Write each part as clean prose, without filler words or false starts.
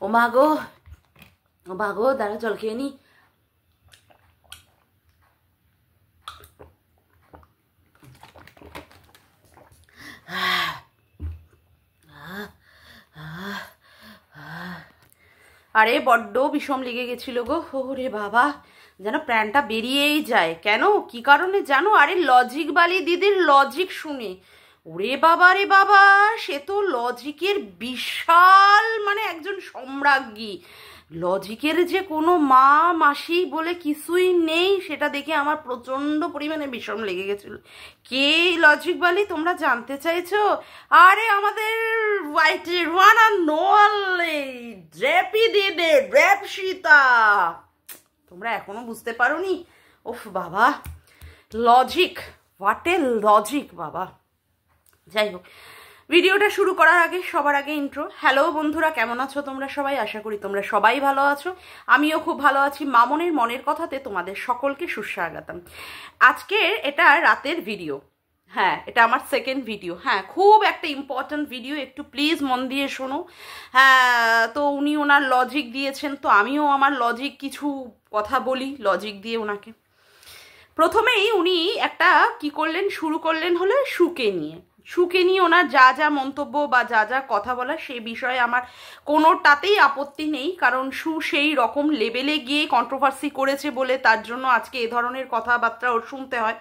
ও মা গো, ও মা গো, দাঁড়া জল খেয়ে নি। আরে বড্ড বিষম লেগে গেছিল গো, ওরে বাবা, যেন প্রাণটা বেরিয়েই যায়। কেন, কি কারণে জানো? আরে লজিক বালি দিদির লজিক শুনে। ওরে বাবা রে বাবা, সে তো লজিকের বিশাল মানে একজন সম্রাজ্ঞী। লজিকের যে কোনো মা মাসি বলে কিছুই নেই, সেটা দেখে আমার প্রচন্ড পরিমাণে বিষম লেগে গেছিল। কে লজিক বালি তোমরা জানতে চাইছো? আরে আমাদের হোয়াইটের ওয়ান অ্যান্ড অনলি ড্রেপি দিদি, ড্রেপসিতা। তোমরা এখনো বুঝতে পারোনি? ওফ বাবা, লজিক, হোয়াট এ লজিক বাবা। যাই হোক, ভিডিওটা শুরু করার আগে সবার আগে ইন্ট্রো। হ্যালো বন্ধুরা, কেমন আছো তোমরা সবাই? আশা করি তোমরা সবাই ভালো আছো, আমিও খুব ভালো আছি। মামনের মনের কথাতে তোমাদের সকলকে সুস্বাগতম। আজকের এটা রাতের ভিডিও, হ্যাঁ এটা আমার সেকেন্ড ভিডিও। হ্যাঁ, খুব একটা ইম্পর্ট্যান্ট ভিডিও, একটু প্লিজ মন দিয়ে শোনো। হ্যাঁ, তো উনি ওনার লজিক দিয়েছেন, তো আমিও আমার লজিক কিছু কথা বলি লজিক দিয়ে ওনাকে। প্রথমেই উনি একটা কি করলেন, শুরু করলেন হলো শুকে নিয়ে। শুকে নিয়ে ওনার যা যা মন্তব্য বা যা যা কথা বলা, সে বিষয়ে আমার কোনোটাতেই আপত্তি নেই, কারণ সেই রকম লেভেলে গিয়ে কন্ট্রোভার্সি করেছে বলে তার জন্য আজকে এ ধরনের কথাবার্তা ওর শুনতে হয়,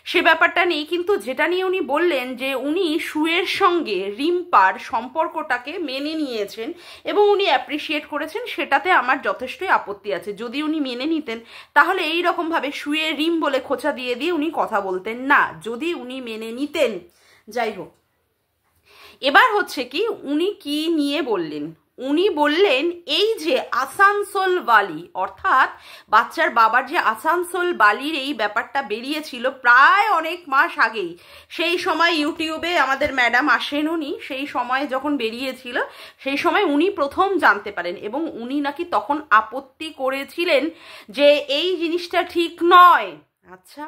সে ব্যাপারটা নেই। কিন্তু যেটা নিয়ে উনি বললেন যে উনি শুয়ের সঙ্গে রিম্পার সম্পর্কটাকে মেনে নিয়েছেন এবং উনি অ্যাপ্রিসিয়েট করেছেন, সেটাতে আমার যথেষ্টই আপত্তি আছে। যদি উনি মেনে নিতেন তাহলে এই রকমভাবে শুয়ে রিম বলে খোঁচা দিয়ে দিয়ে উনি কথা বলতেন না, যদি উনি মেনে নিতেন। যাই হোক, এবার হচ্ছে কি উনি কি নিয়ে বললেন। উনি বললেন এই যে আসানসোল বালি, অর্থাৎ বাচ্চার বাবার যে আসানসোল বালির এই ব্যাপারটা বেরিয়েছিল প্রায় অনেক মাস আগেই। সেই সময় ইউটিউবে আমাদের ম্যাডাম আসেন উনি, সেই সময় যখন বেরিয়েছিল সেই সময় উনি প্রথম জানতে পারেন এবং উনি নাকি তখন আপত্তি করেছিলেন যে এই জিনিসটা ঠিক নয়। আচ্ছা,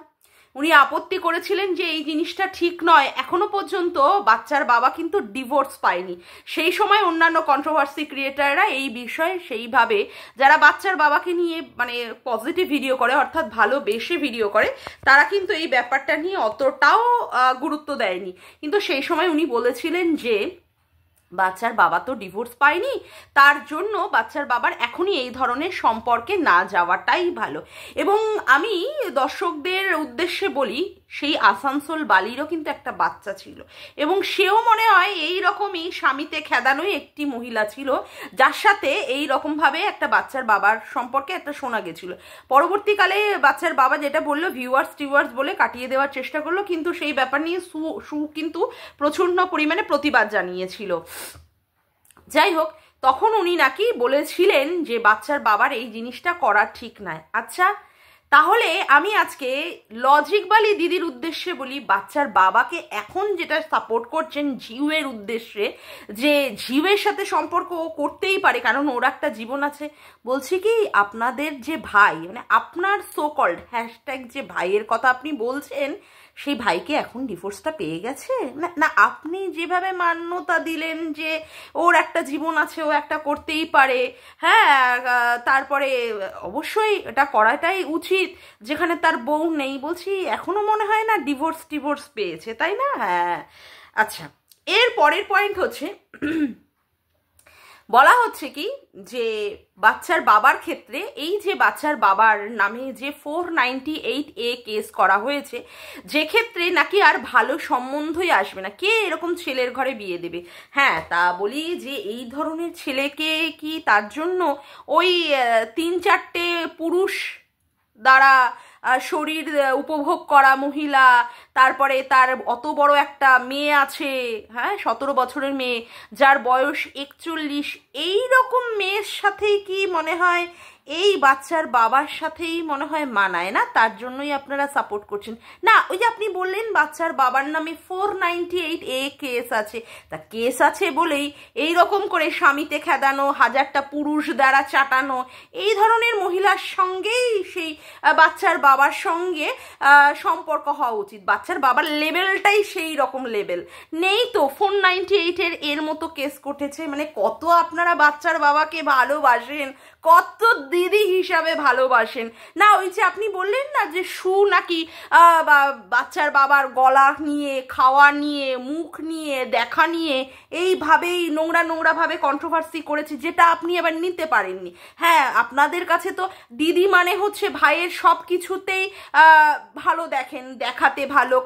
উনি আপত্তি করেছিলেন যে এই জিনিসটা ঠিক নয়। এখনো পর্যন্ত বাচ্চার বাবা কিন্তু ডিভোর্স পায়নি। সেই সময় অন্যান্য কন্ট্রোভার্সি ক্রিয়েটাররা এই বিষয়ে সেইভাবে, যারা বাচ্চার বাবাকে নিয়ে মানে পজিটিভ ভিডিও করে, অর্থাৎ ভালোবেসে ভিডিও করে, তারা কিন্তু এই ব্যাপারটা নিয়ে অতটাও গুরুত্ব দেয়নি। কিন্তু সেই সময় উনি বলেছিলেন যে বাচ্চার বাবা তো ডিভোর্স পায়নি, তার জন্য বাচ্চার বাবার এখনই এই ধরনের সম্পর্কে না যাওয়াটাই ভালো। এবং আমি দর্শকদের উদ্দেশ্যে বলি, সেই আসানসোল বালিরও কিন্তু একটা বাচ্চা ছিল এবং সেও মনে হয় এই রকমই স্বামীতে খেদানোই একটি মহিলা ছিল, যার সাথে এই রকমভাবে একটা বাচ্চার বাবার সম্পর্কে একটা শোনা গেছিল। পরবর্তীকালে বাচ্চার বাবা যেটা বললো, ভিউয়ার্স বলে কাটিয়ে দেওয়ার চেষ্টা করলো, কিন্তু সেই ব্যাপার নিয়ে সু কিন্তু প্রচণ্ড পরিমাণে প্রতিবাদ জানিয়েছিল। যাই হোক, তখন উনি নাকি বলেছিলেন যে বাচ্চার বাবার এই জিনিসটা করা ঠিক নয়। আচ্ছা, তাহলে আমি আজকে লজিক বালি দিদির উদ্দেশ্যে বলি, বাচ্চার বাবাকে এখন যেটা সাপোর্ট করছেন ঝিউয়ের উদ্দেশ্যে, যে ঝিউয়ের সাথে সম্পর্ক ও করতেই পারে কারণ ওর একটা জীবন আছে। বলছি কি, আপনাদের যে ভাই, মানে আপনার সো কল্ড হ্যাশট্যাগ যে ভাইয়ের কথা আপনি বলছেন, সেই ভাইকে এখন ডিভোর্সটা পেয়ে গেছে না? না, আপনি যেভাবে মান্যতা দিলেন যে ওর একটা জীবন আছে, ও একটা করতেই পারে, হ্যাঁ, তারপরে অবশ্যই এটা করাটাই উচিত যেখানে তার বউ নেই। বলছি এখনো মনে হয় না ডিভোর্স পেয়েছে, তাই না? হ্যাঁ, আচ্ছা, এর পরের পয়েন্ট হচ্ছে বলা হচ্ছে কি যে বাচ্চার বাবার ক্ষেত্রে এই যে বাচ্চার বাবার নামে যে 498A কেস করা হয়েছে, যে ক্ষেত্রে নাকি আর ভালো সম্বন্ধই আসবে না, কে এরকম ছেলের ঘরে বিয়ে দেবে? হ্যাঁ, তা বলি যে এই ধরনের ছেলেকে কি তার জন্য ওই 3-4টে পুরুষ দ্বারা শরীর উপভোগ করা মহিলা, তারপরে তার অত বড় একটা মেয়ে আছে, হ্যাঁ 17 বছরের মেয়ে, যার বয়স 41, এই রকম মেয়ের সাথেই কি মনে হয় এই বাচ্চার বাবার সাথেই মনে হয় মানায় না, তার জন্যই আপনারা সাপোর্ট করছেন। না, ওই যে আপনি বললেন বাচ্চার বাবার নামে 498A কেস আছে, তা কেস আছে বলেই এই রকম করে স্বামীতে খেদানো, হাজারটা পুরুষ দ্বারা চাটানো, এই ধরনের মহিলার সঙ্গেই সেই বাচ্চার বাবার সঙ্গে সম্পর্ক হওয়া উচিত। বাচ্চার বাবার লেভেলটাই সেই রকম লেভেল নেই তো 498 এর মতো কেস ঘটেছে। মানে কত আপনারা বাচ্চার বাবাকে ভালোবাসেন, কত দিদি হিসাবে ভালোবাসেন। না, ওই যে আপনি বললেন না যে নাকি বাচ্চার বাবার গলা নিয়ে, খাওয়া নিয়ে, মুখ নিয়ে, দেখা নিয়ে এইভাবেই নোংরা ভাবে কন্ট্রোভার্সি করেছে, যেটা আপনি আবার নিতে পারেননি। হ্যাঁ, আপনাদের কাছে তো দিদি মানে হচ্ছে ভাইয়ের সব কিছুতেই ভালো দেখেন, দেখাতে ভালো,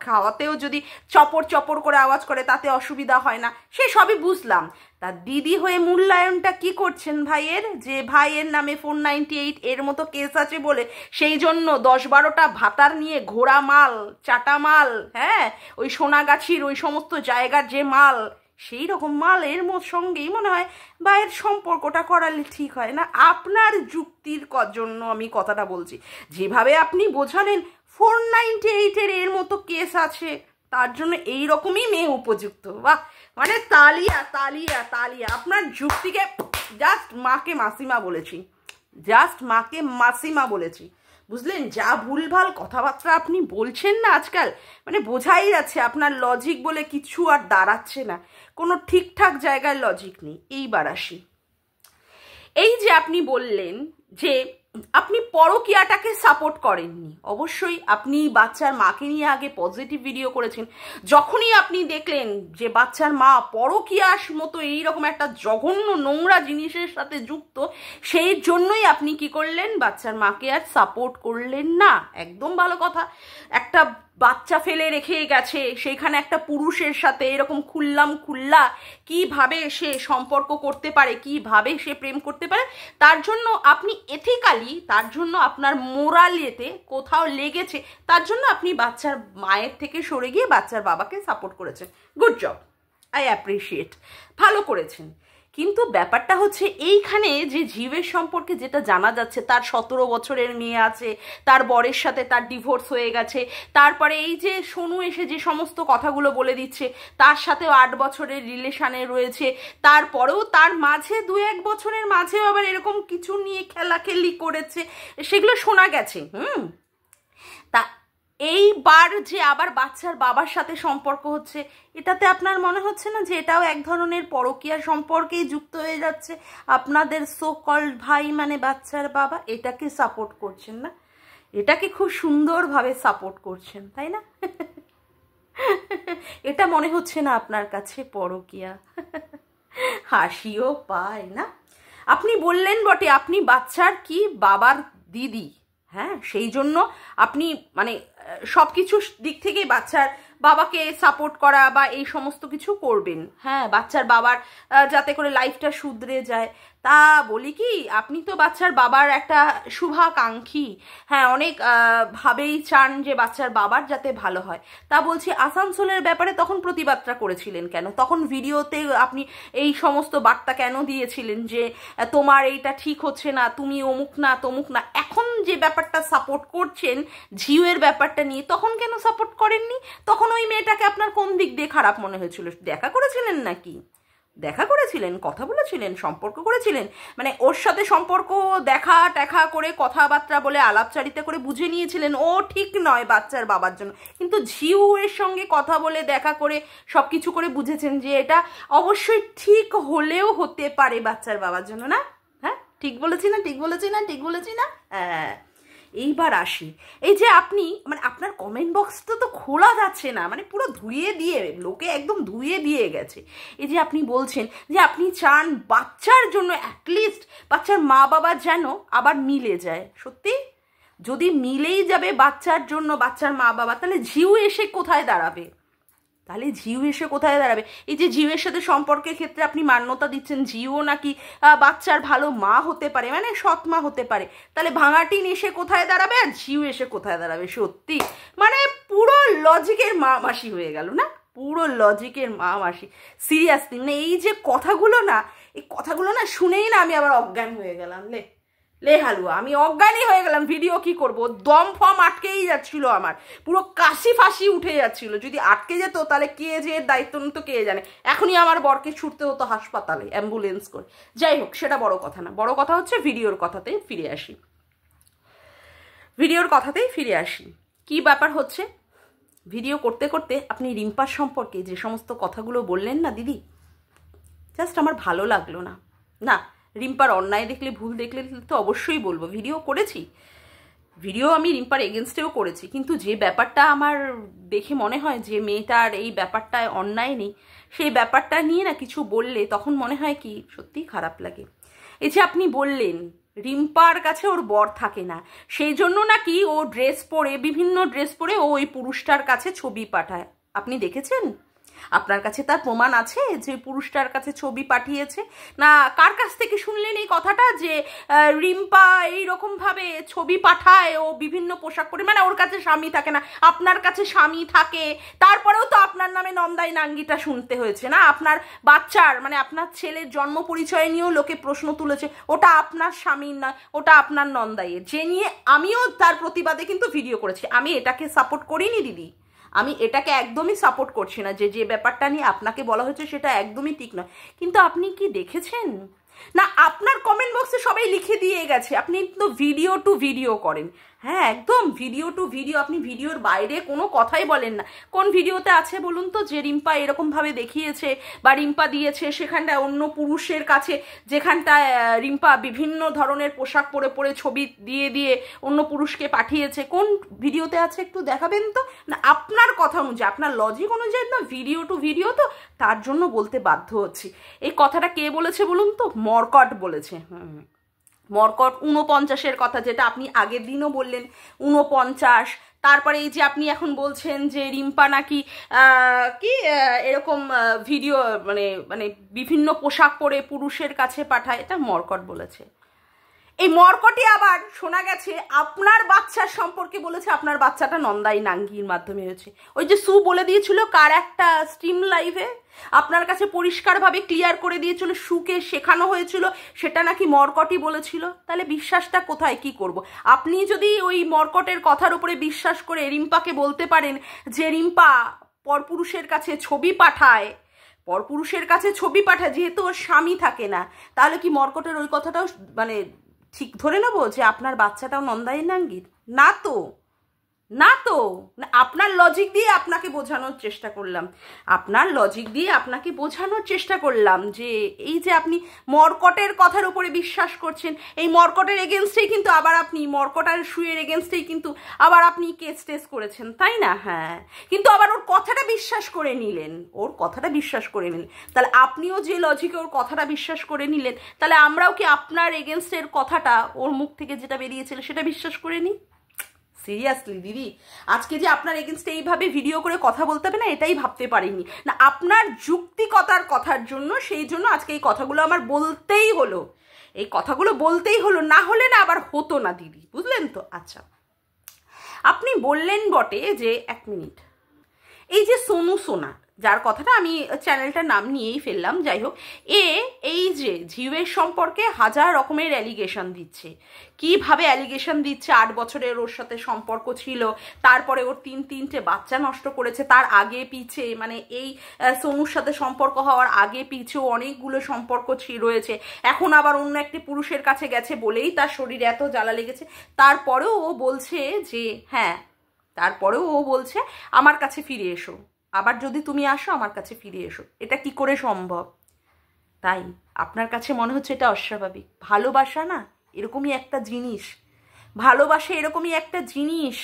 খাওয়াতেও যদি চপর চপর করে আওয়াজ করে তাতে অসুবিধা হয় না, সে সবই বুঝলাম। তা দিদি হয়ে মূল্যায়নটা কি করছেন ভাইয়ের, যে ভাইয়ের নামে 498 এর মতো কেস আছে বলে সেই জন্য 10-12টা ভাতার নিয়ে ঘোড়া মাল, চাটা মাল, হ্যাঁ, ওই সোনাগাছির ওই সমস্ত জায়গার যে মাল, সেই রকম মালের সঙ্গেই মনে হয় ভাইয়ের সম্পর্কটা করালে ঠিক হয় না। আপনার যুক্তির জন্য আমি কথাটা বলছি, যেভাবে আপনি বোঝালেন 498 এর মতো কেস আছে, তার জন্য এই রকমই মেয়ে উপযুক্ত। বাহ, মানে তালিয়া তালিয়া তালিয়া। আপনার যুক্তিকে জাস্ট মাকে মাসিমা বলেছি, জাস্ট মাকে মাসিমা বলেছি, বুঝলেন? যা ভুলভাল কথাবার্তা আপনি বলছেন না আজকাল, মানে বোঝাই যাচ্ছে আপনার লজিক বলে কিছু আর দাঁড়াচ্ছে না, কোনো ঠিকঠাক জায়গায় লজিক নেই। এইবার আসি, এই যে আপনি বললেন যে আপনি পরকীয়াটাকে সাপোর্ট করেননি, অবশ্যই আপনি বাচ্চার মাকে নিয়ে আগে পজিটিভ ভিডিও করেছেন। যখনই আপনি দেখলেন যে বাচ্চার মা পরকীয়ার মতো এইরকম একটা জঘন্য নোংরা জিনিসের সাথে যুক্ত, সেই জন্যই আপনি কি করলেন, বাচ্চার মাকে আর সাপোর্ট করলেন না। একদম ভালো কথা। একটা বাচ্চা ফেলে রেখে গেছে, সেইখানে একটা পুরুষের সাথে এরকম খুল্লা কিভাবে সে সম্পর্ক করতে পারে, কিভাবে সে প্রেম করতে পারে, তার জন্য আপনি এথিক্যালি, তার জন্য আপনার মোরালিতে কোথাও লেগেছে, তার জন্য আপনি বাচ্চার মায়ের থেকে সরে গিয়ে বাচ্চার বাবাকে সাপোর্ট করেছেন। গুড জব, আই অ্যাপ্রিসিয়েট, ভালো করেছেন। কিন্তু ব্যাপারটা হচ্ছে এইখানে যে জীবের সম্পর্কে যেটা জানা যাচ্ছে, তার 17 বছরের মেয়ে আছে, তার বরের সাথে তার ডিভোর্স হয়ে গেছে, তারপরে এই যে সোনু এসে যে সমস্ত কথাগুলো বলে দিচ্ছে, তার সাথেও 8 বছরের রিলেশানে রয়েছে, তারপরেও তার মাঝে 2-1 বছরের মাঝেও আবার এরকম কিছু নিয়ে খেলাখেলি করেছে, সেগুলো শোনা গেছে। তা এইবার যে আবার বাচ্চার বাবার সাথে সম্পর্ক হচ্ছে, এটাতে আপনার মনে হচ্ছে না যে এটাও এক ধরনের পরকীয়া সম্পর্কেই যুক্ত হয়ে যাচ্ছে? আপনাদের সো কল্ড ভাই মানে বাচ্চার বাবা এটাকে সাপোর্ট করছেন না, এটাকে খুব সুন্দরভাবে সাপোর্ট করছেন, তাই না? এটা মনে হচ্ছে না আপনার কাছে পরকীয়া? হাসিও পায় না। আপনি বললেন বটে আপনি বাচ্চার কি বাবার দিদি, হ্যাঁ, সেই জন্য আপনি মানে সব কিছু দিক থেকেই বাচ্চার বাবাকে সাপোর্ট করা বা এই সমস্ত কিছু করবেন, হ্যাঁ, বাচ্চার বাবার যাতে করে লাইফটা শুধরে যায়। তা বলি কি, আপনি তো বাচ্চার বাবার একটা শুভাকাঙ্ক্ষী, হ্যাঁ, অনেক ভাবেই চান যে বাচ্চার বাবার যাতে ভালো হয়। তা বলছি, আসানসোলের ব্যাপারে তখন প্রতিবাদটা করেছিলেন কেন? তখন ভিডিওতে আপনি এই সমস্ত বার্তা কেন দিয়েছিলেন যে তোমার এইটা ঠিক হচ্ছে না, তুমি অমুক না তমুক না? এখন যে ব্যাপারটা সাপোর্ট করছেন ঝিউয়ের ব্যাপারটা নিয়ে, তখন কেন সাপোর্ট করেননি? তখন ওই মেয়েটাকে আপনার কোন দিক দিয়ে খারাপ মনে হয়েছিল? দেখা করেছিলেন নাকি? দেখা করেছিলেন, কথা বলেছিলেন, সম্পর্ক করেছিলেন, মানে ওর সাথে সম্পর্ক দেখা করে কথাবার্তা বলে আলাপচারিতা করে বুঝে নিয়েছিলেন ও ঠিক নয় বাচ্চার বাবার জন্য, কিন্তু ঝিউ এর সঙ্গে কথা বলে দেখা করে সব কিছু করে বুঝেছেন যে এটা অবশ্যই ঠিক হলেও হতে পারে বাচ্চার বাবার জন্য, না? হ্যাঁ, ঠিক বলেছি না? ঠিক বলেছি না? ঠিক বলেছি না? হ্যাঁ। এইবার আসি, এই যে আপনি মানে আপনার কমেন্ট বক্সটা তো খোলা যাচ্ছে না, মানে পুরো ধুয়ে দিয়ে, লোকে একদম ধুয়ে দিয়ে গেছে। এই যে আপনি বলছেন যে আপনি চান বাচ্চার জন্য অ্যাটলিস্ট বাচ্চার মা বাবা যেন আবার মিলে যায়। সত্যি যদি মিলেই যাবে বাচ্চার জন্য বাচ্চার মা বাবা, তাহলে ঝিউ এসে কোথায় দাঁড়াবে? তাহলে ঝিউ এসে কোথায় দাঁড়াবে? এই যে ঝিউয়ের সাথে সম্পর্কের ক্ষেত্রে আপনি মান্যতা দিচ্ছেন ঝিউও নাকি বাচ্চার ভালো মা হতে পারে, মানে সৎ মা হতে পারে, তাহলে ভাঙাটিন এসে কোথায় দাঁড়াবে আর ঝিউ এসে কোথায় দাঁড়াবে? সত্যি মানে পুরো লজিকের মা মাসি হয়ে গেল না, পুরো লজিকের মা মাসি। সিরিয়াসলি মানে এই যে কথাগুলো না, এই কথাগুলো না শুনেই না আমি আবার অজ্ঞান হয়ে গেলাম। লে লে হালুয়া, আমি অজ্ঞানী হয়ে গেলাম। ভিডিও কি করব, দম ফম আটকেই যাচ্ছিল, আমার পুরো কাশি ফাঁসি উঠে যাচ্ছিল। যদি আটকে যেত তাহলে কে যে এর দায়িত্ব নিত কে জানে। এখনই আমার বরকে ছুটতে হতো হাসপাতালে অ্যাম্বুলেন্স করে। যাই হোক, সেটা বড় কথা না, বড় কথা হচ্ছে ভিডিওর কথাতেই ফিরে আসি। কি ব্যাপার হচ্ছে, ভিডিও করতে করতে আপনি রিম্পার সম্পর্কে যে সমস্ত কথাগুলো বললেন না দিদি, জাস্ট আমার ভালো লাগলো না। না, রিম্পার অন্যায় দেখলে, ভুল দেখলে তো অবশ্যই বলবো। ভিডিও আমি রিম্পার এগেনস্টেও করেছি, কিন্তু যে ব্যাপারটা আমার দেখে মনে হয় যে মেয়েটার এই ব্যাপারটায় অন্যায় নেই, সেই ব্যাপারটা নিয়ে না কিছু বললে তখন মনে হয় কি সত্যিই খারাপ লাগে। এই যে আপনি বললেন রিম্পার কাছে ওর বর থাকে না, সেই জন্য নাকি ও বিভিন্ন ড্রেস পরে ও ওই পুরুষটার কাছে ছবি পাঠায়। আপনি দেখেছেন? আপনার কাছে তার প্রমাণ আছে যে পুরুষটার কাছে ছবি পাঠিয়েছে? না কার কাছ থেকে শুনলেন এই কথাটা যে রিম্পা এইরকম ভাবে ছবি পাঠায়, ও বিভিন্ন পোশাক পরে, মানে ওর কাছে স্বামী থাকে না, আপনার কাছে স্বামী থাকে, তারপরেও তো আপনার নামে নন্দাই নাঙ্গিটা শুনতে হয়েছে না? আপনার বাচ্চার মানে আপনার ছেলের জন্ম পরিচয় নিয়েও লোকে প্রশ্ন তুলেছে, ওটা আপনার স্বামীর না, ওটা আপনার নন্দাইয়ের, যে নিয়ে আমিও তার প্রতিবাদে কিন্তু ভিডিও করেছি। আমি এটাকে সাপোর্ট করিনি দিদি, আমি এটাকে একদমই সাপোর্ট করছি না। যে ব্যাপারটা নিয়ে আপনাকে বলা হয়েছে সেটা একদমই ঠিক নয়। কিন্তু আপনি কি দেখেছেন না? আপনার কমেন্ট বক্সে সবাই লিখে দিয়ে গেছে আপনি তো ভিডিও টু ভিডিও করেন। হ্যাঁ, একদম ভিডিও টু ভিডিও। আপনি ভিডিওর বাইরে কোনো কথাই বলেন না। কোন ভিডিওতে আছে বলুন তো যে রিম্পা এরকমভাবে দেখিয়েছে বা রিম্পা দিয়েছে সেখানটায় অন্য পুরুষের কাছে, যেখানটায় রিম্পা বিভিন্ন ধরনের পোশাক পরে পরে ছবি দিয়ে দিয়ে অন্য পুরুষকে পাঠিয়েছে? কোন ভিডিওতে আছে একটু দেখাবেন তো? না আপনার কথা অনুযায়ী, আপনার লজিক অনুযায়ী না ভিডিও টু ভিডিও, তো তার জন্য বলতে বাধ্য হচ্ছি। এই কথাটা কে বলেছে বলুন তো? মর্কট বলেছে। মর্কট 49-এর কথা, যেটা আপনি আগের দিনও বললেন 49। তারপরে এই যে আপনি এখন বলছেন যে রিম্পা নাকি এরকম ভিডিও মানে মানে বিভিন্ন পোশাক পরে পুরুষের কাছে পাঠায়, এটা মর্কট বলেছে। এই মর্কটে আবার শোনা গেছে আপনার বাচ্চার সম্পর্কে বলেছে, আপনার বাচ্চাটা নন্দাই নাঙ্গির মাধ্যমে হয়েছে। ওই যে সু বলে দিয়েছিল কার একটা স্ট্রিম লাইভে, আপনার কাছে পরিষ্কারভাবে ক্লিয়ার করে দিয়েছিল, সুকে শেখানো হয়েছিল, সেটা নাকি মর্কটই বলেছিল। তাহলে বিশ্বাসটা কোথায়, কি করব? আপনি যদি ওই মর্কটের কথার উপরে বিশ্বাস করে রিম্পাকে বলতে পারেন যে রিম্পা পরপুরুষের কাছে ছবি পাঠায়, যেহেতু ওর স্বামী থাকে না, তাহলে কি মর্কটের ওই কথাটাও মানে ঠিক ধরে নেব যে আপনার বাচ্চাটাও নন্দাই নাঙ্গির? না তো, আপনার লজিক দিয়ে আপনাকে বোঝানোর চেষ্টা করলাম, যে এই যে আপনি মর্কটের কথার উপরে বিশ্বাস করছেন, এই মর্কটের এগেনস্টেই কিন্তু আবার আপনি মর্কট আর সুয়ের এগেনস্টেই কিন্তু আবার আপনি কেস করেছেন, তাই না? হ্যাঁ, কিন্তু আবার ওর কথাটা বিশ্বাস করে নিলেন, তাহলে আপনিও যে লজিকে ওর কথাটা বিশ্বাস করে নিলেন, তাহলে আমরাও কি আপনার এগেনস্টের কথাটা, ওর মুখ থেকে যেটা বেরিয়েছিল সেটা বিশ্বাস করে নিই? সিরিয়াসলি দিদি, আজকে যে আপনার এগেনস্টে এইভাবে ভিডিও করে কথা বলতে হবে না, এটাই ভাবতে পারিনি না। আপনার যুক্তিকতার কথার জন্য, সেই জন্য আজকে এই কথাগুলো আমার বলতেই হলো, না হলে না আবার হতো না দিদি, বুঝলেন তো? আচ্ছা, আপনি বললেন বটে যে 1 মিনিট, এই যে সোনু সোনা, যার কথাটা আমি চ্যানেলটার নাম নিয়েই ফেললাম, যাই হোক, এই যে ঝিউয়ের সম্পর্কে হাজার রকমের অ্যালিগেশন দিচ্ছে। কিভাবে অ্যালিগেশন দিচ্ছে? 8 বছরের ওর সাথে সম্পর্ক ছিল, তারপরে ওর 3টে বাচ্চা নষ্ট করেছে, তার আগে পিছে মানে এই সোনুর সাথে সম্পর্ক হওয়ার আগে পিছেও অনেকগুলো সম্পর্ক রয়েছে, এখন আবার অন্য একটি পুরুষের কাছে গেছে বলেই তার শরীরে এত জ্বালা লেগেছে। তারপরেও ও বলছে আমার কাছে ফিরে এসো, আবার যদি তুমি আসো আমার কাছে ফিরে এসো। এটা কি করে সম্ভব? তাই আপনার কাছে মনে হচ্ছে এটা অস্বাভাবিক? ভালোবাসা না এরকমই একটা জিনিস,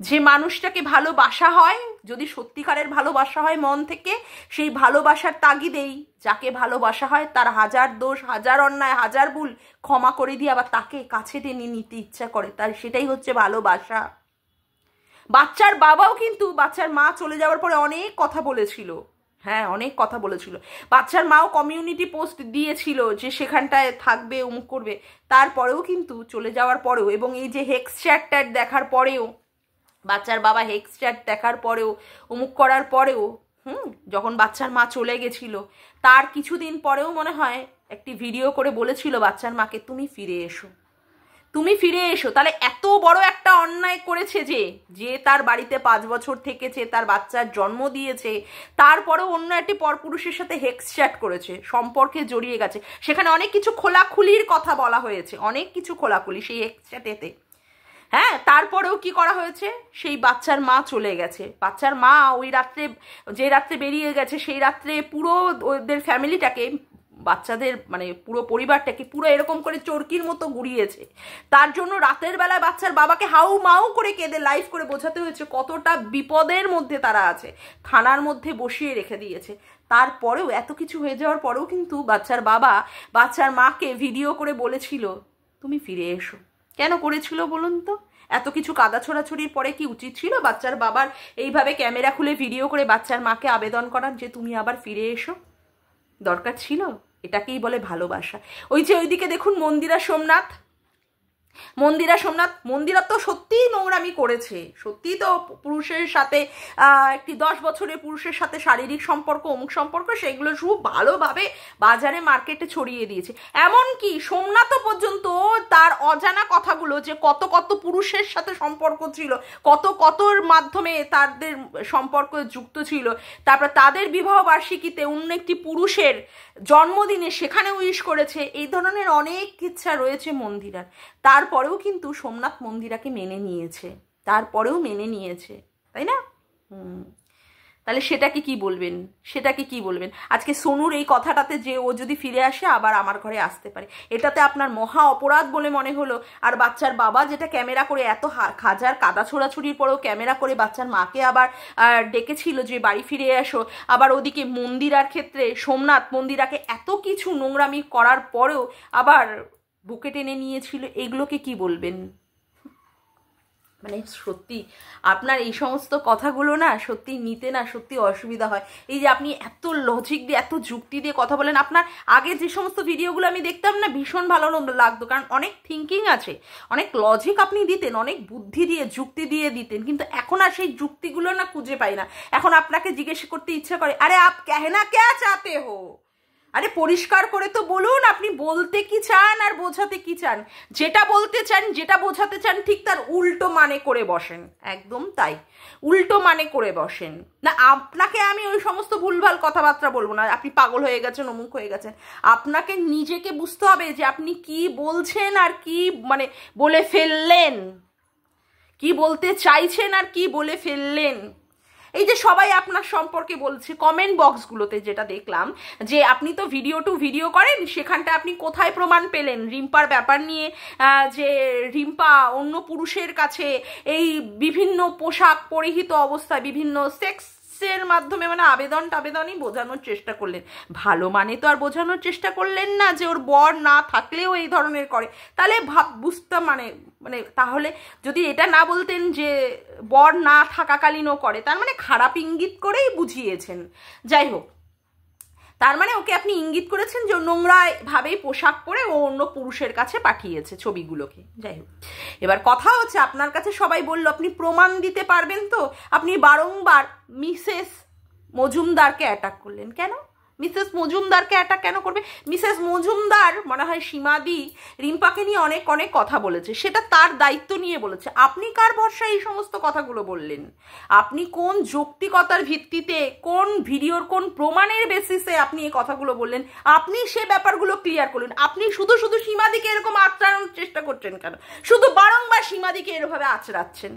যে মানুষটাকে ভালোবাসা হয়, যদি সত্যিকারের ভালোবাসা হয় মন থেকে, সেই ভালোবাসার তাগিদেই যাকে ভালোবাসা হয় তার হাজার দোষ, হাজার অন্যায়, হাজার ভুল ক্ষমা করে দিয়ে আবার তাকে কাছে টেনে নিতে ইচ্ছা করে, তার সেটাই হচ্ছে ভালোবাসা। বাচ্চার বাবাও কিন্তু বাচ্চার মা চলে যাওয়ার পরে অনেক কথা বলেছিল, বাচ্চার মাও কমিউনিটি পোস্ট দিয়েছিল যে সেখানটায় থাকবে, অমুক করবে, তারপরেও কিন্তু চলে যাওয়ার পরেও, এবং এই যে হেক্স চ্যাট দেখার পরেও, বাচ্চার বাবা হেক্স চ্যাট দেখার পরেও, অমুক করার পরেও যখন বাচ্চার মা চলে গেছিল তার কিছুদিন পরেও মনে হয় একটি ভিডিও করে বলেছিল বাচ্চার মাকে, তুমি ফিরে এসো, তুমি ফিরে এসো। তাহলে এত বড় একটা অন্যায় করেছে যে তার বাড়িতে 5 বছর থেকেছে, তার বাচ্চার জন্ম দিয়েছে, তারপরেও অন্য একটি পরপুরুষের সাথে হেক্স চ্যাট করেছে, সম্পর্কে জড়িয়ে গেছে। সেখানে অনেক কিছু খোলাখুলির কথা বলা হয়েছে, অনেক কিছু খোলাখুলি সেই হেক্স চ্যাটেতে। হ্যাঁ, তারপরেও কি করা হয়েছে, সেই বাচ্চার মা চলে গেছে। বাচ্চার মা ওই রাত্রে, যে রাত্রে বেরিয়ে গেছে সেই রাত্রে পুরো ওদের ফ্যামিলিটাকে, বাচ্চাদের মানে পুরো পরিবারটাকে পুরো এরকম করে চরকির মতো ঘুরিয়েছে। তার জন্য রাতের বেলায় বাচ্চার বাবাকে হাউ মাউ করে কেঁদে লাইভ করে বোঝাতে হয়েছে কতটা বিপদের মধ্যে তারা আছে। থানার মধ্যে বসিয়ে রেখে দিয়েছে। তারপরেও এত কিছু হয়ে যাওয়ার পরেও কিন্তু বাচ্চার বাবা বাচ্চার মাকে ভিডিও করে বলেছিল তুমি ফিরে এসো। কেন করেছিল বলুন তো? এত কিছু কাদা ছোড়াছড়ির পরে কি উচিত ছিল বাচ্চার বাবার এইভাবে ক্যামেরা খুলে ভিডিও করে বাচ্চার মাকে আবেদন করার যে তুমি আবার ফিরে এসো? দরকার ছিল? এটাকেই বলে ভালোবাসা। ওই যে ওইদিকে দেখুন মন্দিরা সোমনাথ, মন্দিরা তো সত্যিই নোংরামি করেছে, সত্যিই তো পুরুষের সাথে একটি 10 বছরের পুরুষের সাথে শারীরিক সম্পর্ক, অমুক সম্পর্ক, সেগুলো খুব ভালোভাবে বাজারে মার্কেটে ছড়িয়ে দিয়েছে। এমনকি সোমনাথও পর্যন্ত তার অজানা কথাগুলো, যে কত কত পুরুষের সাথে সম্পর্ক ছিল, কত কতর মাধ্যমে তাদের সম্পর্ক যুক্ত ছিল, তারপর তাদের বিবাহ বার্ষিকীতে অন্য একটি পুরুষের জন্মদিনে সেখানে উইশ করেছে, এই ধরনের অনেক ইচ্ছা রয়েছে মন্দিরার। তারপরেও কিন্তু সোমনাথ মন্দিরাকে মেনে নিয়েছে, তারপরেও মেনে নিয়েছে, তাই না? তাহলে সেটাকে কি বলবেন, সেটাকে কি বলবেন? আজকে সোনুর এই কথাটাতে যে ও যদি ফিরে আসে আবার আমার ঘরে আসতে পারে, এটাতে আপনার মহা অপরাধ বলে মনে হলো? আর বাচ্চার বাবা যেটা ক্যামেরা করে এত হাজার কাদা ছোড়াছুড়ির পরেও ক্যামেরা করে বাচ্চার মাকে আবার ডেকেছিল যে বাড়ি ফিরে আসো, আবার ওদিকে মন্দিরার ক্ষেত্রে সোমনাথ মন্দিরাকে এত কিছু নোংরামি করার পরেও আবার বুকে টেনে নিয়েছিল, এগুলোকে কি বলবেন? মানে সত্যি আপনার এই সমস্ত কথাগুলো না সত্যি নিতে না সত্যি অসুবিধা হয়। এই যে আপনি এত লজিক দিয়ে, এত যুক্তি দিয়ে কথা বলেন। আপনার আগে যে সমস্ত ভিডিওগুলো আমি দেখতাম না, ভীষণ ভালো লাগতো, কারণ অনেক থিঙ্কিং আছে, অনেক লজিক আপনি দিতেন, অনেক বুদ্ধি দিয়ে যুক্তি দিয়ে দিতেন। কিন্তু এখন আর সেই যুক্তিগুলো না খুঁজে পাই না। এখন আপনাকে জিজ্ঞেস করতে ইচ্ছা করে, আরে আপ कहना क्या चाहते हो? আরে পরিষ্কার করে তো বলুন আপনি বলতে কি চান আর বোঝাতে কি চান। যেটা বলতে চান, যেটা বোঝাতে চান, ঠিক তার উল্টো মানে করে বসেন। একদম তাই, উল্টো মানে করে বসেন না। আপনাকে আমি ওই সমস্ত ভুলভাল কথাবার্তা বলবো না, আপনি পাগল হয়ে গেছেন, অমুক হয়ে গেছেন। আপনাকে নিজেকে বুঝতে হবে যে আপনি কি বলছেন আর কি মানে বলে ফেললেন, কি বলতে চাইছেন আর কি বলে ফেললেন। এই যে সবাই আপনার সম্পর্কে বলছে কমেন্ট বক্সগুলোতে, যেটা দেখলাম যে আপনি তো ভিডিও করেন, সেখানটা আপনি কোথায় প্রমাণ পেলেন রিম্পার ব্যাপার নিয়ে, যে রিম্পা অন্য পুরুষের কাছে এই বিভিন্ন পোশাক পরিহিত অবস্থায় বিভিন্ন সেক্সের মাধ্যমে মানে আবেদনই বোঝানোর চেষ্টা করলেন। ভালো মানে তো আর বোঝানোর চেষ্টা করলেন না যে ওর বর না থাকলেও এই ধরনের করে। তাহলে বুঝতাম মানে তাহলে যদি এটা না বলতেন যে বর না থাকাকালীনও করে, তার মানে খারাপ ইঙ্গিত করেই বুঝিয়েছেন। যাই হোক, তার মানে ওকে আপনি ইঙ্গিত করেছেন যে নোংরা ভাবেই পোশাক পরে ও অন্য পুরুষের কাছে পাঠিয়েছে ছবিগুলোকে। যাই হোক, এবার কথা হচ্ছে আপনার কাছে সবাই বলল আপনি প্রমাণ দিতে পারবেন তো? আপনি বারংবার মিসেস মজুমদারকে অ্যাটাক করলেন কেন? মিসেস মজুমদারকে অ্যাটাক কেন করবে? মিসেস মজুমদার মনে হয় সীমাদি রিম্পাকে নিয়ে অনেক কথা বলেছে, সেটা তার দায়িত্ব নিয়ে বলেছে। আপনি কার ভরসায় এই সমস্ত কথাগুলো বললেন? আপনি কোন যৌক্তিকতার ভিত্তিতে, কোন ভিডিওর কোন প্রমাণের বেসিসে আপনি এই কথাগুলো বললেন? আপনি সে ব্যাপারগুলো ক্লিয়ার করলেন। আপনি শুধু সীমাদিকে এরকম আঁচড়ানোর চেষ্টা করছেন কেন? শুধু বারংবার সীমাদিকে এরভাবে আঁচড়াচ্ছেন,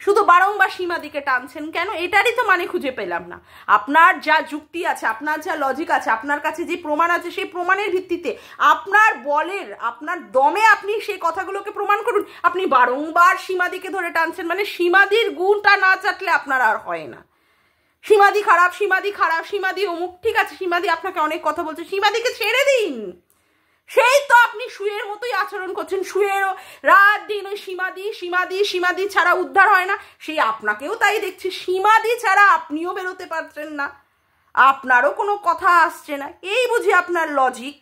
শুধু বারংবার সীমাদিকে টানছেন কেন? এটারই তো মানে খুঁজে পেলাম না। আপনার যা যুক্তি আছে, আপনার যা লজিক আছে, আপনার কাছে যে প্রমাণ আছে, সেই প্রমাণের ভিত্তিতে আপনার বলের, আপনার দমে আপনি সেই কথাগুলোকে প্রমাণ করুন। আপনি বারংবার সীমাদিকে ধরে টানছেন, মানে সীমাদির গুণটা না চাটলে আপনার আর হয় না। সীমাদি খারাপ, সীমাদি খারাপ, সীমাদি অমুক। ঠিক আছে, সীমাদি আপনাকে অনেক কথা বলছে, সীমাদিকে ছেড়ে দিন। সেই তো আপনি শুয়ের মতোই আচরণ করছেন, শুয়েরও রাত দিন ওই সীমাদি ছাড়া উদ্ধার হয় না। সেই আপনাকেও তাই দেখছি, সীমাদি ছাড়া আপনিও বেরোতে পারছেন না, আপনারও কোনো কথা আসছে না। এই বুঝি আপনার লজিক?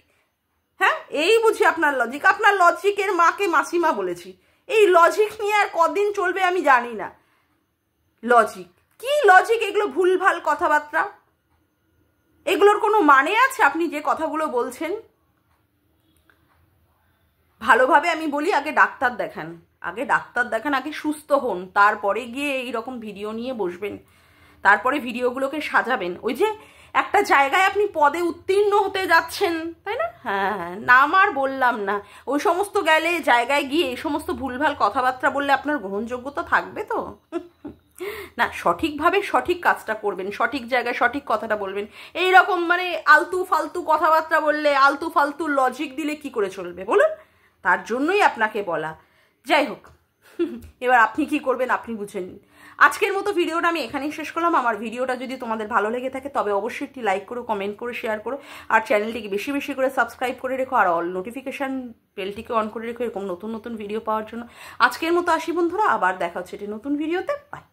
হ্যাঁ, এই বুঝি আপনার লজিক? আপনার লজিকের মাকে মাসিমা বলেছি। এই লজিক নিয়ে আর কদিন চলবে আমি জানি না। লজিক কি লজিক? এগুলো ভুলভাল কথাবার্তা। এগুলোর কোনো মানে আছে আপনি যে কথাগুলো বলছেন? ভালোভাবে আমি বলি, আগে ডাক্তার দেখান, আগে সুস্থ হন, তারপরে গিয়ে এইরকম ভিডিও নিয়ে বসবেন, তারপরে ভিডিওগুলোকে সাজাবেন। ওই যে একটা জায়গায় আপনি পদে উত্তীর্ণ হতে যাচ্ছেন, তাই না? হ্যাঁ, নাম আর বললাম না। ওই সমস্ত গেলে জায়গায় গিয়ে এই সমস্ত ভুলভাল কথাবার্তা বললে আপনার গ্রহণযোগ্যতা থাকবে তো? না, সঠিকভাবে সঠিক কাজটা করবেন, সঠিক জায়গায় সঠিক কথাটা বলবেন। এইরকম মানে আলতু ফালতু কথাবার্তা বললে, আলতু ফালতু লজিক দিলে কি করে চলবে বলুন? তার জন্যই আপনাকে বলা। যাই হোক, এবার আপনি কি করবেন আপনি বুঝে নিন। আজকের মতো ভিডিওটা আমি এখানেই শেষ করলাম। আমার ভিডিওটা যদি তোমাদের ভালো লেগে থাকে তবে অবশ্যই একটি লাইক করো, কমেন্ট করো, শেয়ার করো, আর চ্যানেলটিকে বেশি বেশি করে সাবস্ক্রাইব করে রেখো, আর অল নোটিফিকেশান বেলটিকে অন করে রেখো এরকম নতুন নতুন ভিডিও পাওয়ার জন্য। আজকের মতো আসি বন্ধুরা, আবার দেখা হচ্ছে একটি নতুন ভিডিওতে। বাই।